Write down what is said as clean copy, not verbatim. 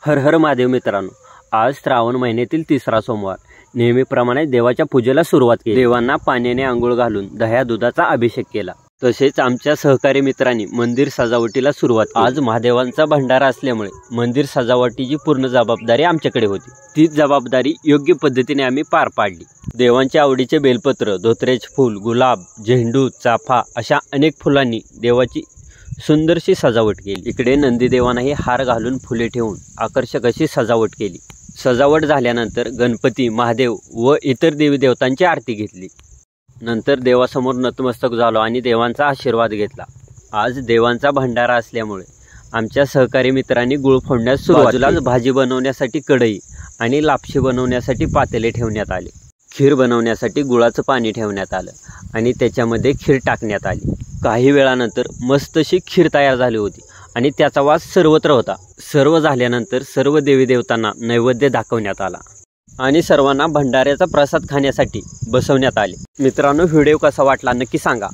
हर हर महादेव मित्रांनो, आज श्रावण महिन्यातील तिसरा सोमवार. नेहमीप्रमाणे देवाच्या पूजेला सुरुवात केली. देवांना पाण्याने आंघोळ घालून दह्या दुधाचा अभिषेक केला. तसेच आमच्या सहकारी मित्रांनी मंदिर सजावटीला सुरुवात केली. आज महादेवांचा भंडारा असल्यामुळे मंदिर सजावटीची पूर्ण जबाबदारी आमच्याकडे होती. ती जबाबदारी योग्य पद्धतीने आम्ही पार पाडली. देवांच्या आवडीचे बेलपत्र, धोत्र्याचे फूल, गुलाब, झेंडू, चाफा अशा अनेक फुलांनी देवाची सुंदरशी सजावट केली. इकडे नंदीदेवांनाही हार घालून फुले ठेवून आकर्षक अशी सजावट केली. सजावट झाल्यानंतर गणपती, महादेव व इतर देवी देवतांची आरती घेतली. नंतर देवासमोर नतमस्तक झालो आणि देवांचा आशीर्वाद घेतला. आज देवांचा भंडारा असल्यामुळे आमच्या सहकारी मित्रांनी गुळ फोडण्यास सुरुवात केली. बाजूलाच भाजी बनवण्यासाठी कढई आणि लापशी बनवण्यासाठी पातेले ठेवण्यात आले. खीर बनवण्यासाठी गुळाचं पाणी ठेवण्यात आलं आणि त्याच्यामध्ये खीर टाकण्यात आली. काही वेळानंतर मस्त अशी खीर तयार झाली होती आणि त्याचा वास सर्वत्र होता. सर्व झाल्यानंतर सर्व देवी देवतांना नैवेद्य दाखवण्यात आला आणि सर्वांना भंडाऱ्याचा प्रसाद खाण्यासाठी बसवण्यात आले. मित्रांनो, व्हिडिओ कसा वाटला नक्की सांगा.